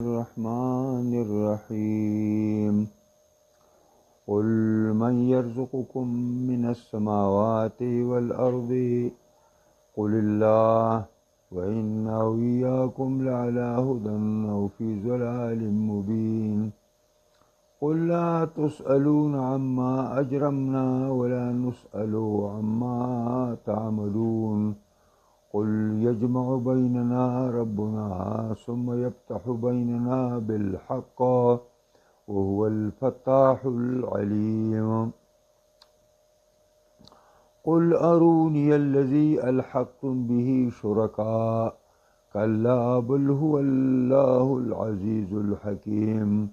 الرحمن الرحيم قل من يرزقكم من السماوات والأرض قل الله وإنا وإياكم لعلى هدى أو في ضلال مبين قل لا تسألون عما أجرمنا ولا نسأل عما تعملون قل يجمع بيننا ربنا ثم يفتح بيننا بالحق وهو الفتاح العليم قل أروني الذي ألحقتم به شركاء كلا بل هو الله العزيز الحكيم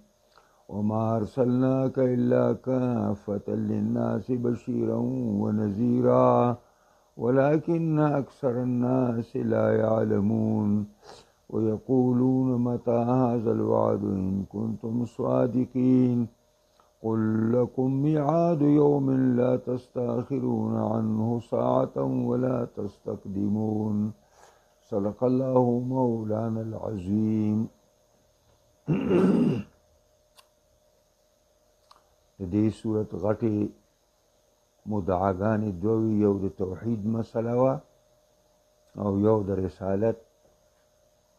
وما أرسلناك إلا كافة للناس بشيرا ونذيرا ولكن أكثر الناس لا يعلمون ويقولون متى هذا الوعد إن كنتم صادقين قل لكم ميعاد يوم لا تستأخرون عنه ساعة ولا تستقدمون صدق الله مولانا العظيم. دې صورت غټي مدعاګانې دوی، یو د توحید مسله وه او یو د رسالت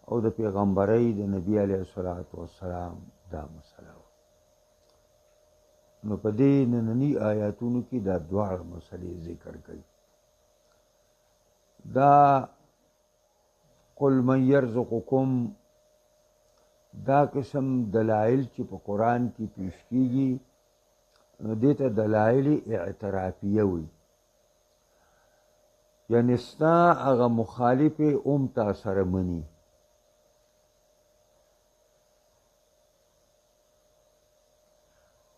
او د پیغمبرۍ د نبی علیه الصلاة والسلام دا مسله وه. نو په دې ننني آیاتونو کې دا دواړه مسلې ذکر کوي. دا قل من یرزقکم دا قسم دلایل چې په قرآن کې پیش کیږي نو دیتا دلائل اعترافیه وی، یعنی ستا اغا مخالف تا سره منی.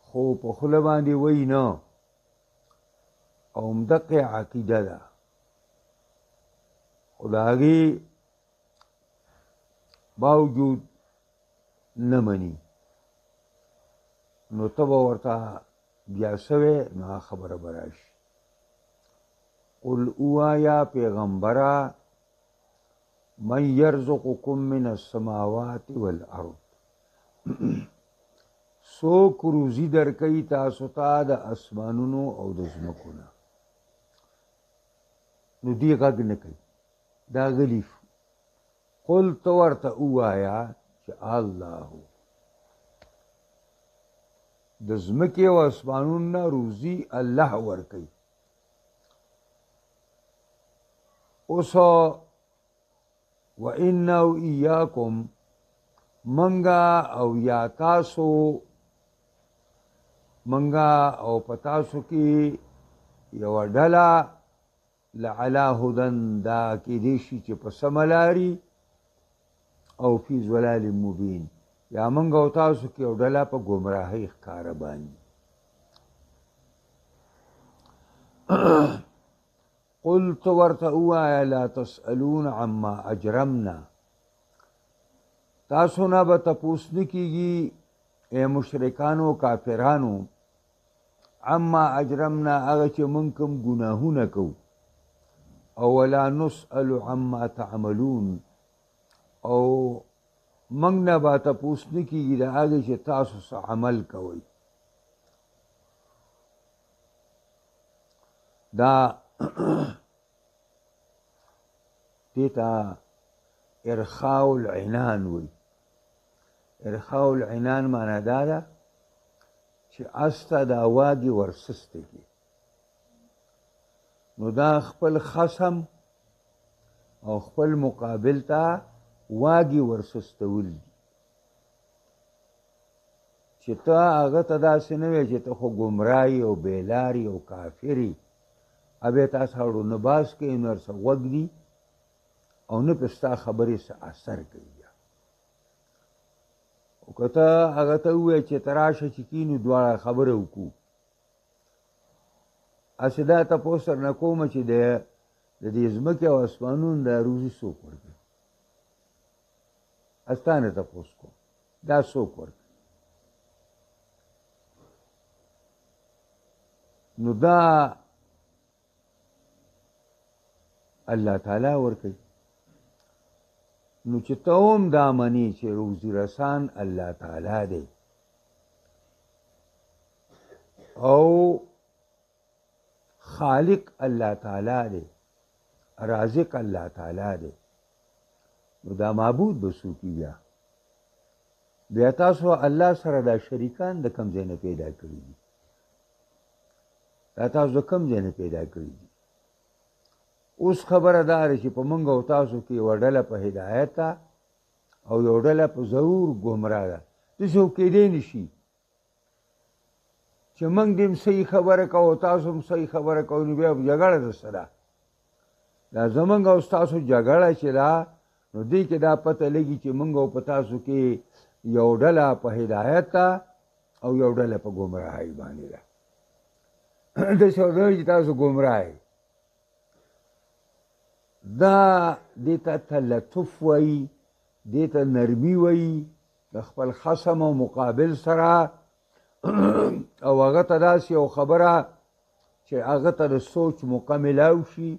خو په خوله باندې وی نه او مدقه عقیده ده، خو د هغې باوجود نه مني، نو ته به ورته بیا سوی نو خبره براشي. قل اوایا پیغمبرا من یرزقکم من السماوات والارض سوک روزی در کئی تاسو تا د اسمانونو او د ځمکو نه. نو دی غږ نه کوي، دا غلی شو. قل ته ورته اوایا چې الله د ځمکې او اسمانونو نه روزي الله ورکوي. اوس وإنا وإياکم منګه او یا تاسو، منګه او په تاسو کې یوه ډله لعلی هدن دا کیدی شي چې په سمه لاري او فی ضلال مبین، یا منګ او تاسو کې یو ډله په ګمراهۍ ښکاره باندې. قل تو ورته ووایه لا تسألون عما اجرمنا، تاسو نه به تپوس نه کېږي ای مشرکانو کافرانو عما اجرمنا هغه چې موږ کوم ګناهونه کوو، او ولا نسأل عما تعملون او منګ نه به تپوس نه کېږي د هغې چې تاسو څه عمل کوئ. دا دې ته ارخاء العنان وی. ارخاء العنان معنی دا ده چې استه دا واګې ورسسته کړي، نو دا خپل خصم او خپل مقابل ته واګي ورسستول دي چې ته هغه ته داسې نه وایې چې ته خو ګمراهي او بېلاري او کافري، ابې تاسو هړو نه باس کوي، نو ورسه غوږ دي او نه پې ستا خبرې څه اثر کوي. او که ته هغه ته ووایې چې ته راشه چې کینو دواړه خبره وکړو، هسې دا تپوس درنه کومه چې د دې ځمکې او اسمانونو دا روزي څوک ورکوي؟ استانه تپوس کوم دا څوک ورکوي؟ نو دا الله تعالی ورکوي. نو چې ته هم دا منې چې روزي رسان الله تعالی دی او خالق الله تعالی دی رازق الله تعالی دی نو دا معبود به څوک بیا تاسو الله سره دا شریکان د کم ځای نه پیدا کړي دي دا تاسو د کم ځای نه پیدا کړي دي اوس خبره دا ده چې په موږ او تاسو کې یوه ډله په هدایت ده او یو ډله په ضرور ګمراه ده داسې خو کېدی نه شي چې موږ دې هم صحیح خبره کوو تاسو هم صحیح خبره کوو نو بیا جګړه درسره ده دا زموږ او ستاسو جګړه چې ده نو دې کې دا پته لګي چې موږ او په تاسو کې یو ډله په هدایت ده او یو ډله په ګمراهۍ باندې ده داسې ورته چې تاسو ګمراه یې دا دې ته تلطف وایي دې ته نرمي وایي د خپل خصم او مقابل سره او هغه ته داسې یو خبره چې هغه ته د سوچ موقع میلاو شي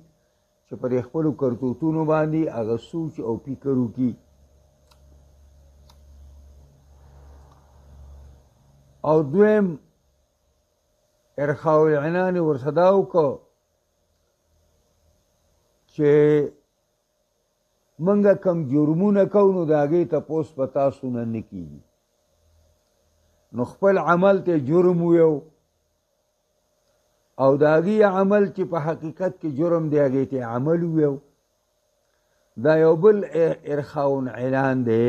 چې په دې خپلو کرتوتونو باندې هغه سوچ او فکر وکړي او دویم ارخاء العنان ورته دا وکړو چې منګه کم جرمونه کوو نو د هغې تپوس په تاسو نه کېږي نو خپل عمل ته جرم ویو او د هغې عمل چې په حقیقت کې جرم دی هغې ته عمل ویو دا یو بل ارخاء اعلان دی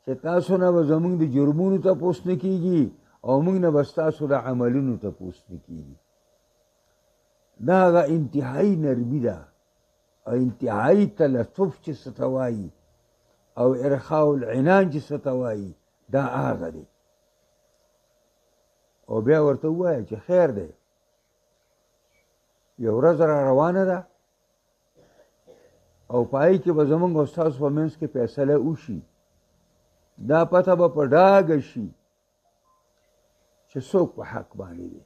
چې تاسو نه به زموږ د جرمونو تپوس نه کېږي او موږ نه به ستاسو د عملونو تپوس نه کېږي دا هغه انتهایي نرمي ده او انتهایی تلطف چې څه ته وایي او ارخاء العنان چې څه ته وایي دا هغه دی او بیا ورته ووایه چې خیر دی یو ورځ را روانه ده او په هغې کې به زموږ او ستاسو په منځ کې فیصله وشي دا پته به په ډاګه شي چې څوک په حق باندې دی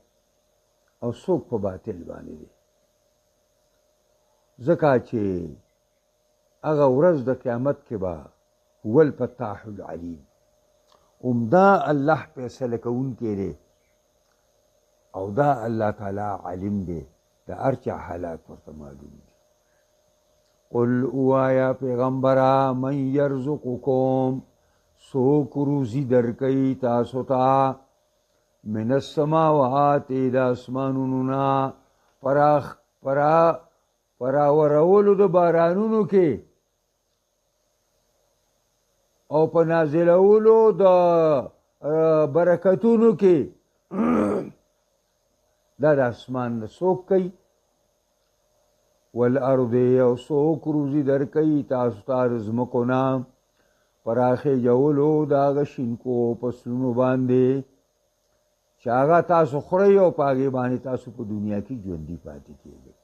او څوک په باطل باندې دی ځکه چې هغه ورځ د قیامت کې به هو الفتاح العلیم عمده الله فیصله کوونکی دی او دا الله تعالی علیم دی د هر چا حالات ورته معلوم دي قل اوایا پیغمبره من یرزقکم څوک روزي درکوي تاسو ته من السماوات د اسمانونو نه پراورولو د بارانونو کې او په نازلولو د برکتونو کې دا د اسمان نه څوک کوي والارض او څوک روزي درکوي تاسو ته د ځمکو نه پراخې جولو د هغه شینکو فصلونو باندې چې هغه تاسو خورئ او په هغې باندې تاسو په دنیا کې ژوندي پاتې کېږئ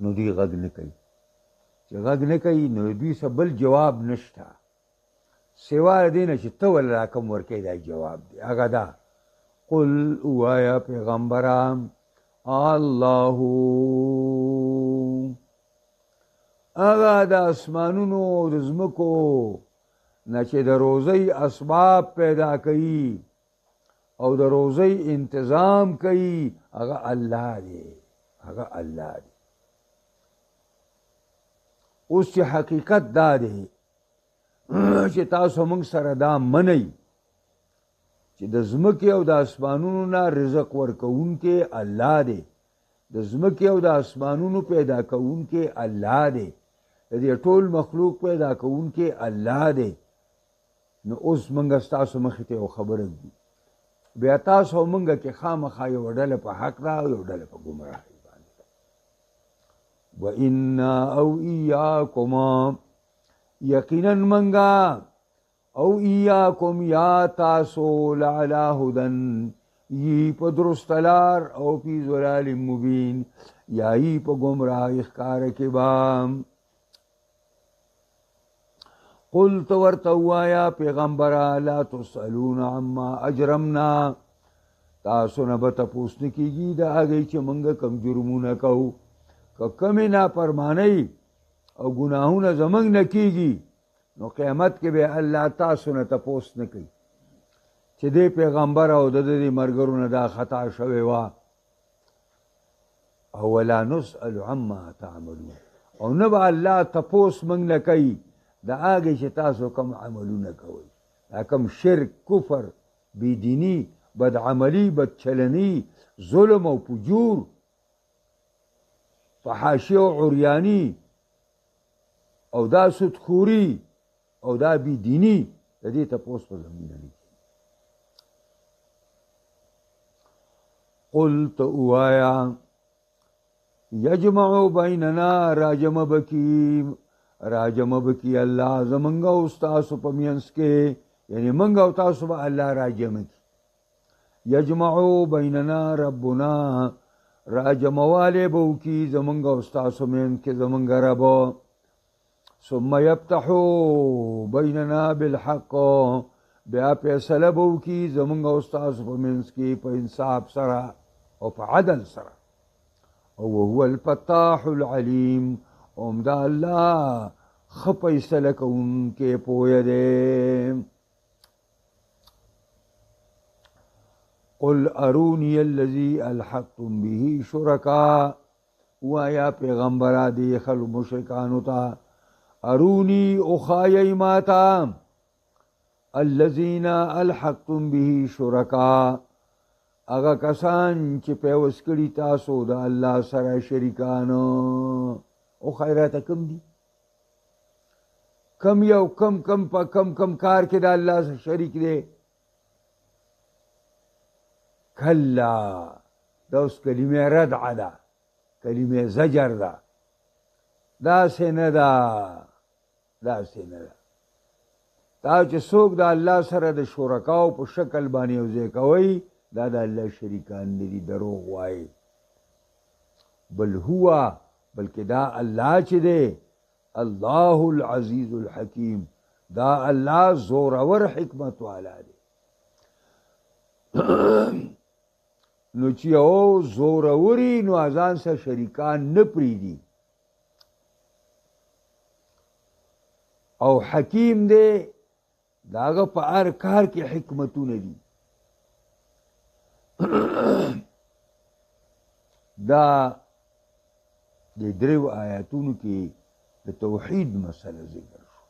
نو دوی غږ نه کوي چې غږ نه کوي نو دوی څه بل جواب نشته سوا د دې نه چې ته ولې راکم ورکوې دا جواب دی هغه دا قل اوایا پیغمبره الله هغه د اسمانونو د ځمکو نه چې د روزۍ اسباب پیدا کوي او د روزۍ انتظام کوي هغه الله دی هغه الله دی اوس چې حقیقت دا دی چې تاسو موږ سره دا منئ چې د ځمکې او د اسمانونو نه رزق ورکوونکی الله دی د ځمکې او د اسمانونو پیدا کوونکی الله دی د دې ټول مخلوق پیدا کوونکی الله دی نو اوس موږ ستاسو مخې ته یو خبره ږدو بیا تاسو موږ کې خامخا یوه ډله په حق ده او یوه ډله په ګمراهۍ باندې ده وإنا او ایاکما یقینا منګه او ایاکم یا تاسو لعلی هدن یی په درست لار او فی ضلال مبین یا یی په ګمراهۍ ښکاره کې به قلت ورته ووایه پیغمبره لا تسألون عما اجرمنا تاسو نه به تپوس نه کېږي د هغې چې موږ کوم جرمونه کوو که کمې نافرمانۍ او ګناهونه زمونږ نه کېږي نو قیامت کې به الله تاسو نه تپوس نه کوي چې دې پیغمبر او د دې ملګرو نه دا خطا شوې وه او ولا نسأل عما تعملون او نه به الله تپوس موږ نه کوي د هغې چې تاسو کوم عملونه کوئ دا کوم شرک کفر بېدیني بدعملي بدچلني ظلم او فجور فحاشي او عریاني او دا سودخوري او دا بېدیني د دې تپوس په زمینه نه قل ته ووایه یجمع بیننا راجم بکی الله زمونږ او ستاسو په منځ کې یعنی موږ او تاسو به الله راجم کي یجمع بیننا ربنا راجموالی به وکړي زمونږ او ستاسو منځ کې زمونږ رب ثم یفتحو بیننا بالحق بیا فیصله به وکړي زمونږ او ستاسو په منځ کې په انصاف سره او په عدل سره او وهو الفتاح العلیم اومدا الله ښه فیصله کوونکی پوهه دی قل ارونی الذی الحقتم به شرکا وایا پیغمبرا دی خلق مشرکانو ته ارونی اخایی ماتا الذین الحقتم به شرکا اغا کسان چې پیوس کړي تاسو د الله سره شریکانو او خیرات کم دي کم یو کم په کم کار کې د الله سره شریک دی کلا دا اوس کلمه ردع ده کلمه زجر ده داسې نه ده دا چې څوک د الله سره د شرکاو په شکل باندې یوځای کوي دا د الله شریکان نه دي دروغ وایي بل هو بلکې دا الله چې دی الله العزیز الحکیم دا الله زورور حکمت والا دی نو چې او زوروري نو ځان سره شریکان نه پرېږدي او حکیم دی د هغه په هر کار کې حکمتونه دي دا د دریو آیاتونو کې د توحید مسله ذکر شو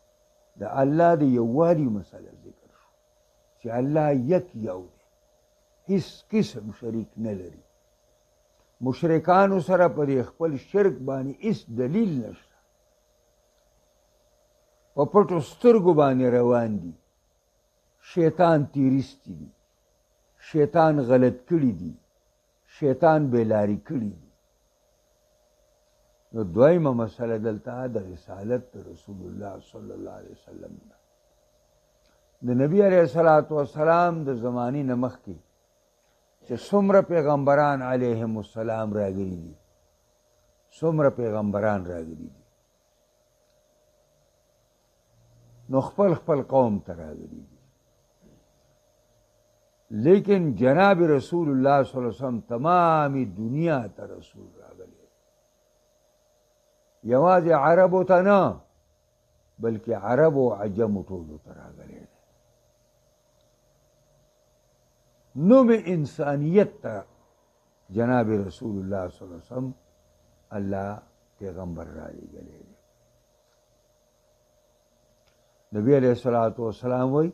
د الله د یووالي مسله ذکر شو چې الله یک یو دی هیڅ قسم شریک نه لري مشرکانو سره په خپل شرک باندې هیڅ دلیل نشته په پټو سترګو باندې روان دي شیطان تیریستی دي شیطان غلط کړي دي شیطان بېلاري کړي دي نو دویمه مسله دلته د رسالت رسول الله صلی الله علیه وسلم د نبی علیه الصلاۃ والسلام د زمانې نه مخکې چې څومره پیغمبران علیهم السلام راغلي دي څومره پیغمبران راغلي دي نو خپل قوم ته راغلي دي لیکن جناب رسول الله صلی الله علیه وسلم تمامی دنیا ته رسول راغلی یوازې عربو ته نه بلکې عرب او عجم ټولو ته راغلی نوم انسانیت ته جناب رسول الله صلی الله علیه وسلم الله پیغمبر را لېږلی دی نبی علیه الصلاۃ والسلام وایي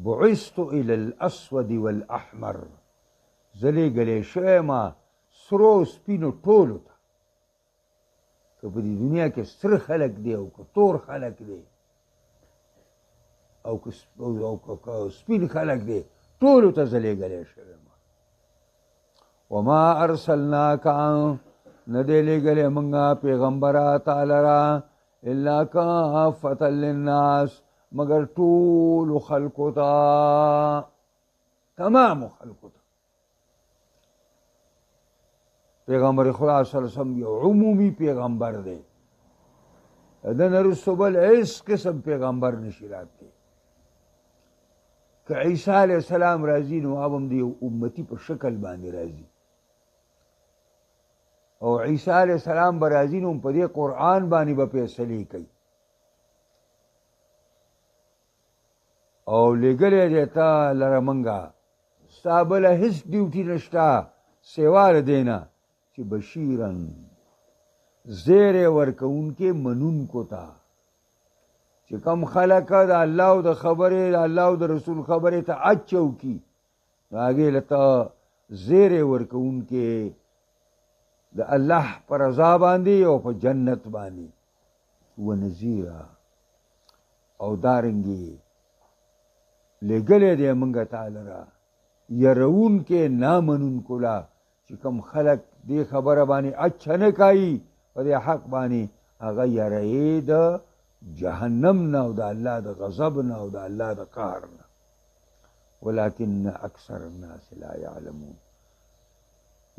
بعثت الى الاسود والاحمر زلی گلی شوی ما سرو سپینو ټولو ته که په دې دنیا کې سر خلک دی او که تور خلک دی او که سپین خلک دی ټولو ته زلی گلی شوی ما وما ارسلناک نه دی لېږلی مونږه پیغمبره تعالی را الا کافة للناس مگر ټول خلقو ته تمام خلقو ته پیغمبر خدا صلی الله علیه وسلم یو عمومی پیغمبر دی د نه وروسته بل هېڅ قسم پیغمبر نشي راتلی که عیسی علیه السلام راځي نو هغه هم د یو امتي په شکل باندې راځي او عیسی علیہ السلام به راځي نو په دې قرآن باندې به فیصلې کوي او لګلې دی تا لره منګه ستا بله هېڅ ډیوټي نشته سوا د دې نه چې بشیرن زیری ورکوونکې منونکو ته چې کم خلک د الله او د خبرې د الله او د رسول خبرې ته اچو کی نو هغې له ته زیری ورکوونکې د الله په رضا باندې او په جنت باندې ونذیره او دارنګې لېږلی دی موږ تعالی را یروونکې نامنونکو له چې کوم خلک دې خبره باندې اچه نه کوي په دې حق باندې هغه یری د جهنم نه او د الله د غضب نه او د الله د قهر نه ولكن اکثر الناس لا يعلمون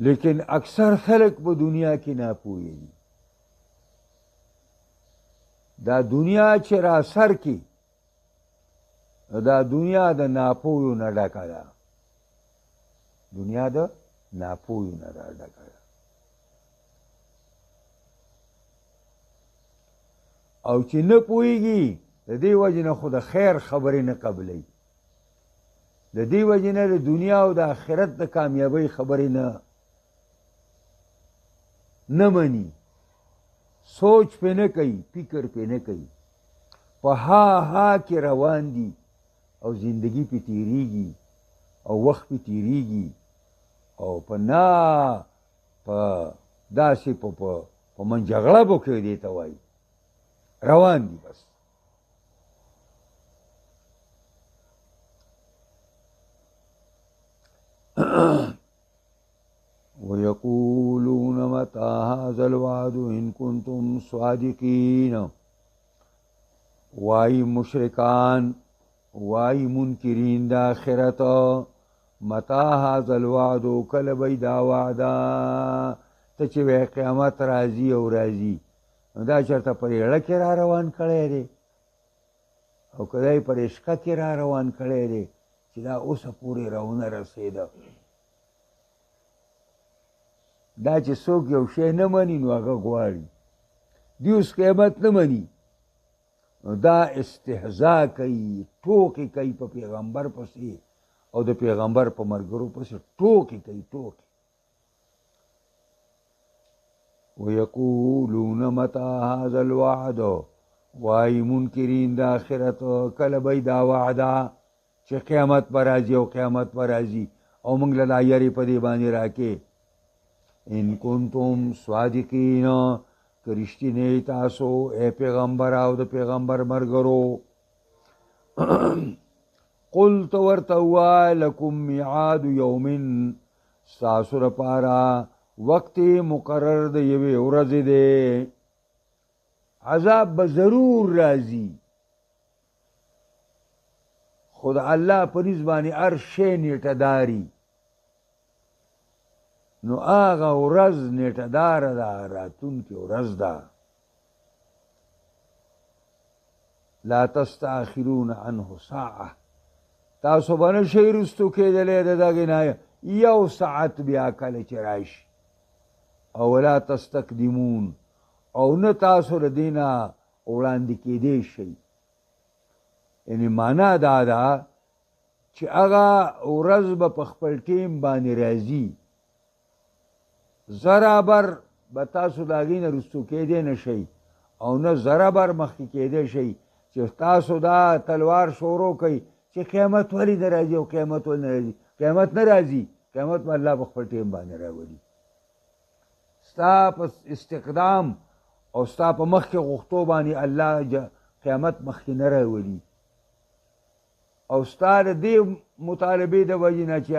لیکن اکثر خلق په دنیا کې ناپوهه دي دا دنیا چې را سر کې دا دنیا د ناپوهو نه ډکه ده دنیا د ناپوهو نه ډکه ده او چې نه پوهېږي د دې وجې نه خو د خیر خبرې نه قبلوي د دې وجې نه د دنیا او د آخرت د کامیابۍ خبرې نه مني سوچ پې نه کوي فکر پې نه کوي په ها کې روان دي او زندگی پې تیریږي او وخت پې تیریږي او په داسې په منجغړبو کې دې ته وایي روان دي بس ويقولون متى هذا الوعد إن كنتم صادقين واي مشرکان واي منکرین دا آخرت متى هذا الوعد کله به دا وعده ته چې وایې قیامت راځي او راځي نو دا چېرته په ریړه کې را روان کړی دی او که دی په رشقه کې را روان کړی دی چې دا اوسه پورې راونه رسېده دا چې څوک یو شی نه مني نو هغه غواړي دی اوس قیامت نه مني نو دا استهزا کوي ټوکې کوي په پیغمبر پسې او د پیغمبر په ملګرو پسې ټوکې کوي ټوکې ويقولون متى هذا الوعد واي منکرین د آخرت کله به دا وعده چې قیامت به راځي او قیامت به راځي او موږ له دا یارې په دې باندې راکې ان کنتم صادقین که رښتینی تاسو ای پیغمبر او د پیغمبر ملګرو قل ته ورته ووایه لکم میعاد یوم ستاسو لپاره وقت مقرر د یوې ورځې دی عذاب به ضرور راځي خو د الله په نیز باندې هر شی نیټه داري نو هغه ورځ نیټه داره ده راتلونکې ورځ ده لا تستاخرون عنه ساعه تاسو به نشئ رستو کېدلی د دغې نه یو ساعت بیا کله چې راشي او ولا تستقدمون او نه تاسو له دې نه وړاندې کېدی شئ یعنې معنا دا ده چې هغه ورځ به په خپل ټیم باندې راځي زرابر به تاسو د هغې نه رستو کېدی نه شئ او نه زرابر مخکې کېدی شئ چې تاسو دا تلوار شروع کوئ چې قیامت ولې نه راځي او قیامت ولې نه راځي قیامت نه راځي قیامت به الله په خپل ټیم باندې راولي ستا په استقدام او ستا په مخکې غوښتو باندې الله قیامت مخکې نه راولي او ستا د دې مطالبې د وجې نه چې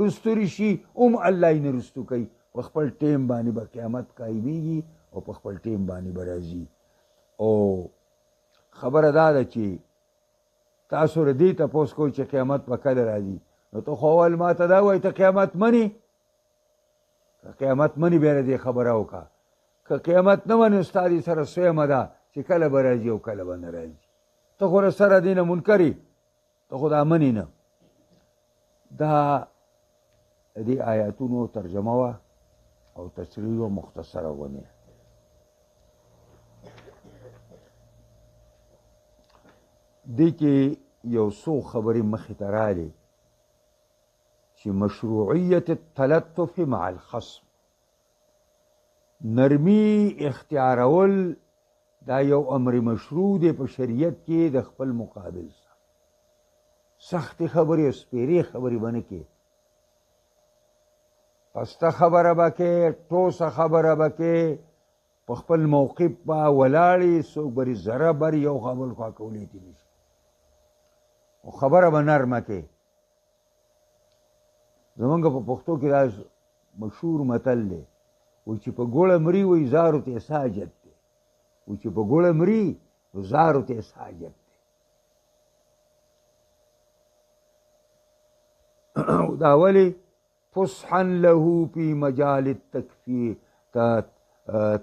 رستو رشي الله یې نه رستو کوي په خپل ټیم باندې به قیامت قایمیږي او په خپل ټیم باندې به راځي او خبره دا ده چې تاسو له دې تپوس کوئ چې قیامت به کله راځي نو ته خو اول ما ته دا وایي ته قیامت منې که قیامت منې بیا د دې خبره وکړه که قیامت نه منې ستا دې سره سویمه ده چې کله به راځي او کله به نه راځي ته خو رسره دې نه منکرې ته خو دا منې نه دا دې آیاتونو ترجمه وه او تشریح مختصره ونه. دې کې یو څو خبرې مخې ته راغلې چې مشروعیت التلطف مع الخصم، نرمی اختیارول دا یو امر مشروع دی په شریعت کې د خپل مقابل سره. سختې خبرې او سپېرې خبرې به نه کې، پسته خبره به کې، ټوسه خبره به کې، په خپل موقف به ولاړې، څوک به ذره بر یو خبل خوا کولی دي نشي، او خبره به نرمه کې. زمونږ په پښتو کې دا مشهور متل دی، وایي چې په ګوړه مري وایي زارو ته ساجت دی، وایي چې په ګوړه مري نو زارو ته ساجت دی. دا ولې فصحا له فی مجال التکفیر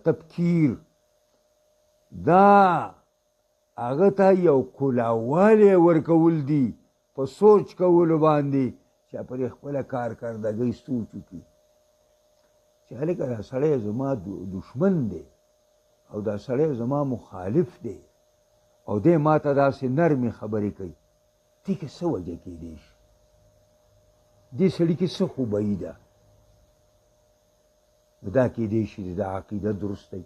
تبکیر، دا هغه ته یو کلاوالی ورکول دي په سوچ کولو باندې چې پرې خپله کارکردګۍ سوچ وکړي چې هلکه دا سړی زما دشمن دی او دا سړی زما مخالف دی او دی ما ته داسې نرمې خبرې کوي، دې کې څه وجه کېدی شي؟ دې سړي کې څه خوبیي ده؟ دا کېدی شي د عقیده درست دی،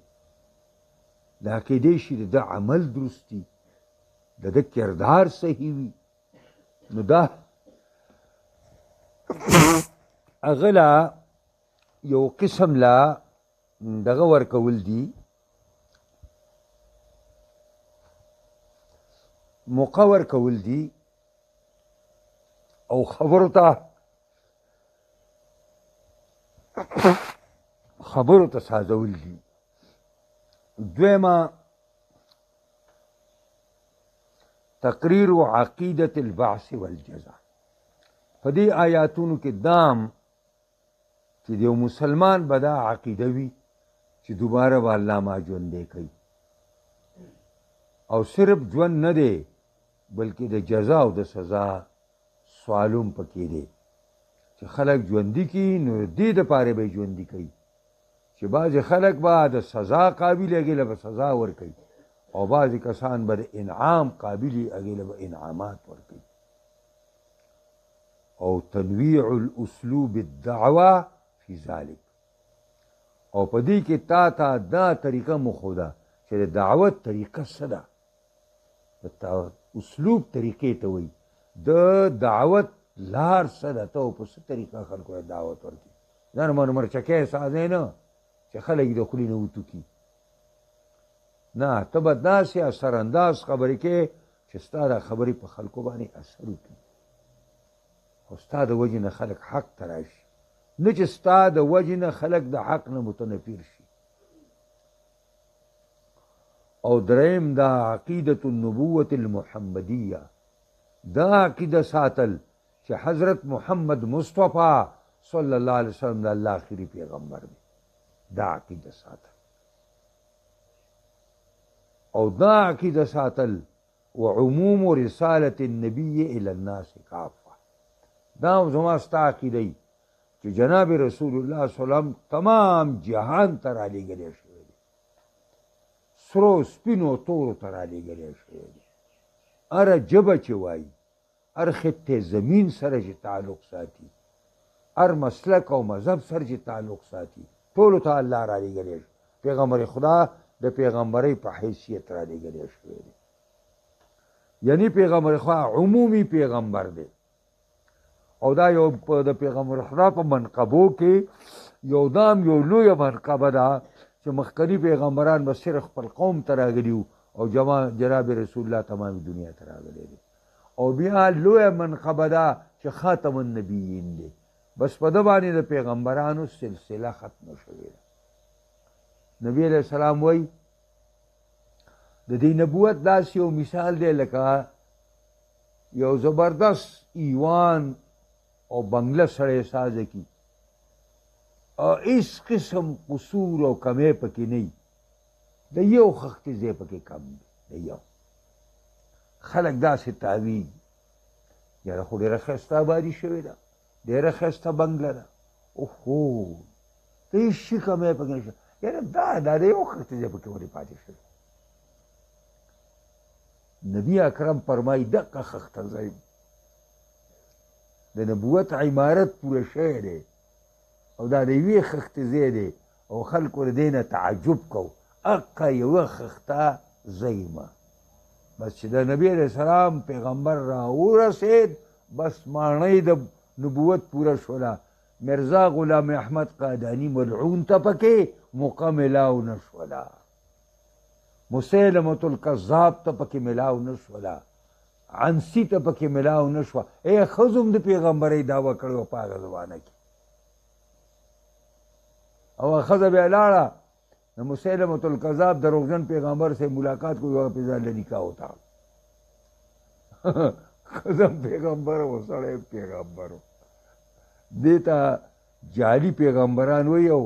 دا کېدی شي د عمل درستی، د ده کردار صحیح وي. نو دا هغه لا یو قسم لا دغه ورکول دي، موقع ورکول دي او خبرو ته سازول دي. دویمه تقریر عقیدة البعث والجزا. په دې آیاتونو کې دام چې د یو مسلمان به دا عقیده وي چې دوباره به الله ما ژوندی کوي، او صرف ژوند نه دی بلکې د جزا او د سزا سوالوم پکې دی چې خلک ژوندي کړي، نو دې دپاره به یې ژوندي کوي چې بعضې خلک به د سزا قابل هغې له به سزا ورکوي، او بعضې کسان به د انعام قابل وي هغې له به انعامات ورکوي. او تنویع الاسلوب الدعوه فی ذلک، او په دې کې تا دا طریقه مښوده چې د دعوت طریقه څه ده، د اسلوب طریقې ته وایي، د دعوت لار څه ده، ته په څه طریقه خلکو ته دعوت ورکړي. ځان باندې مرچکی سازی نه چې خلک یې د خولې نه وتوکي، نه، ته به داسې اثرانداز خبرې کې چې ستا دا خبرې په خلکو باندې اثر وکړي او ستا د وجې نه خلک حق ته راشي، نه چې ستا د وجې نه خلک د حق نه متنفر شي. او دریم دا عقیدة النبوة المحمدیه، دا عقیده ساتل چې حضرت محمد مصطفی صلی الله علیه وسلم د الله آخري پیغمبر دی، دا عقیده ساتل. او دا عقیده ساتل وعموم رسالة النبي الى الناس کافه، دا زما ستا عقیده ای چې جناب رسول الله صلی الله علیه وسلم تمام جهان ته رالیږلی شوی دی، سرو سپینو تورو ته رالیږلی شوی دی، هره ژبه چې وایي، هر خطې زمین سره چې تعلق ساتي، هر مسلک او مذهب سره چې تعلق ساتي، ټولو ته الله رالیږلی شو. پیغمبر خدا د پیغمبرۍ په حیثیت رالیږلی شوی دی، یعنی پیغمبر خدا عمومي پیغمبر دی. او دا یو د پیغمبر خدا په منقبو کې یو دام یو لویه منقبه ده چې مخکني پیغمبران به صرف خپل قوم ته راغلي وو او جناب رسول الله تمامي دنیا ته راغلی دی. او بیا لویه منقبه ده چې خاتم النبیین دی، بس په ده باندې د پیغمبرانو سلسله ختمه شوې ده. نبی علیہ السلام وایي د دې نبوت داسې یو مثال دی لکه یو زبردست ایوان او بنگله سړی سازه کی، او هیڅ قسم قصور او کمی پکې نه، د یو خښتې ځای پکې کم دی، د یو. خلک داسې تاویږي یاره خو ډېره ښایسته آبادي شوې ده، ډېره ښایسته بنګله ده، اوهو که هېڅ شي کمی پکې نشته. یاره دا د یو خښتې ځای پکې ولې پاتې شوی؟ نبي اکرم فرمایي دقه خښته ځای د نبوت عمارت پوره شوی دی او دا د یوې خښتې ځای دی او خلکو د دې نه تعجب کو اقه یوه خښته ځای ما بس چې د نبي علیه السلام پیغمبر را ورسېد بس ماڼۍ د نبوت پوره شوله. مرزا غلام احمد قاداني ملعون ته پکې موقع ملاو نه شوله، مسیلمة الکذاب ته پکې ملاو نه شوله، عنسی ته پکې ملاو نه شوه. ښځو هم د پیغمبرۍ دعوه کړې وه په هغه زمانه کې او ښځه بیا لاړه د مسیلمة الکذاب دروغجن پیغمبر سے ملاقات کوي هغه پې ځان له نکاح وتاړ. ښځه پیغمبر و سړی پیغمبر و. دې ته جعلي پیغمبران وایي او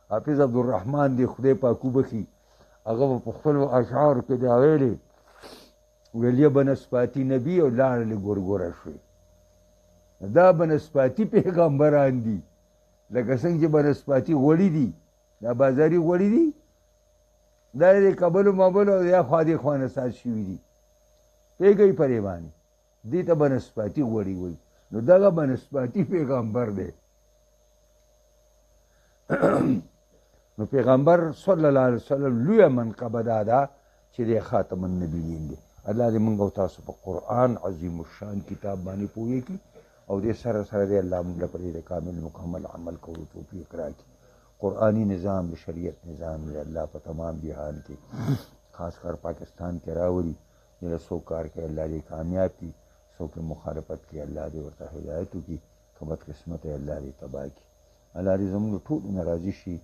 حافظ عبدالرحمن دی خدای پاک وبخي هغه په خپلو اشعارو کې دا ویلي ویل یه بنسباتي نبي او لاړلې ګورګوره شوې. دا بنسباتي پیغمبران دي لکه څنګه چې بنسباتي غوړي دي دا بازاري غوړي دي دا د کبلو مبلو یا خوا دې خوا نساز شوي دي پوهېږئ پرې باندې دې ته بنسباتي غوړي وایي. نو دغه بنسباتي پیغمبر دی. نو پیغمبر صلی الله علیه وسلم لویه منقبه دا ده چې دی خاتم النبیین دی. الله دې موږ او تاسو په قرآن عظیم الشان کتاب باندې پوهې کړي او دې سره سره دی الله موږ له پرې د کامل مکمل عمل کولو توفیق راکړي. قرآنی نظام د شریعت نظام دی الله په تمام جهان کې خاص کر پاکستان کې راولي. دې څوک کار کوي الله دې کامیاب کړي، څوک مخالفت کوي الله دې ورته هدایت وکړي، که بدقسمت یې الله دې تباه کړي. الله دې زموږ ټولو نه راضي شي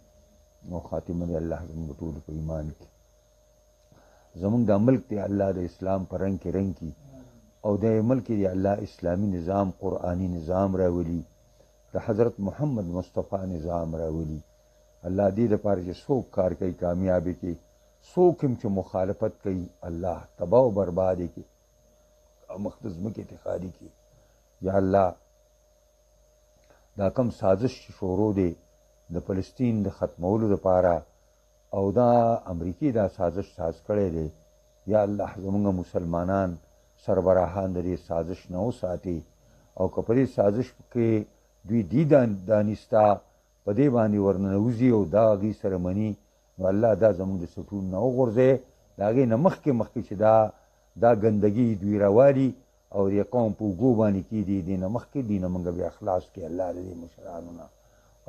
او خاتمه دې الله زموږ ټولو په ایمان کړي. زمونږ دا ملک دی الله د اسلام په رنګ کې رنګ کی او د ملک دی الله اسلامی نظام قرآنی نظام راولي، د حضرت محمد مصطفی نظام راولي. الله دې دپاره چې څوک کار کوي کامیابی کې، څوک هم چې مخالفت کوي الله تباه و بربادي کې او مخ د ځمکې اتحادي کې. یا الله دا کم سازش چې شروع دی د فلسطین د ختمولو دپاره او دا امریکې دا سازش ساز کړی دی، یا الله زمونږ مسلمانان سربراهان د دې سازش نه وساتي او که په دې سازش کې دوی دي دانسته په دې باندې ورننوځي او دا هغې سره مني نو الله دا زمونږ د سټون نه وغورځوي. د هغې نه مخکې چې دا ګندګي دوی راوالي او د قوم په اوږو باندې کېږدي دې نه مخکې دې نه موږ بیا خلاص کړي الله د دې مشرانو نه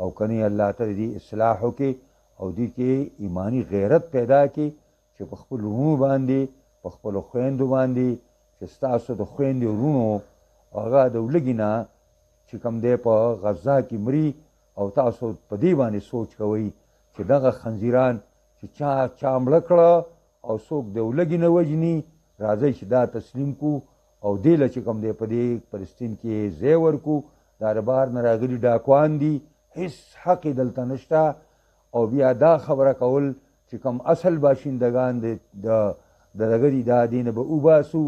او که نه الله ته د دې اصلاح وکړي او دې کې ایمانی غیرت پیدا کړي چې په خپل وروڼو باندې په خپلو خویندو باندې چې ستاسو د خویندې وروڼو هغه د ولږې نه چې کوم دی په غزا کې مري او تاسو په دې باندې سوچ کوئ چې دغه خنزیران چې چا مړه کړه او څوک د ولږې نه وژني راځئ چې دا تسلیم کو او دې له چې کوم دی په دې فلسطین کې ځای ورکو. دا د بهر نه راغلي ډاکوان دي، هېڅ حق یې دلته نشته او بیا دا خبره کول چې کوم اصل باشندگان د دغه دي دا دې نه به وباسو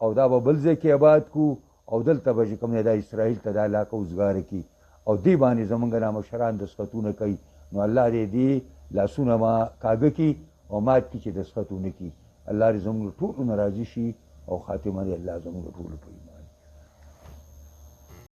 او دا به بل ځای کې آباد کو او دلته به چې کوم دی دا اسرائیل ته دا علاقه وزګاره کړي او دې باندې زمونږ دا مشران دسخطونه کوي. نو الله دې لاسونه ما کاږه کړي او مات کړي چې دسخط ونه کړي. الله دې زموږ ټولو نه راضي شي او خاتمه دې الله زموږ ټولو په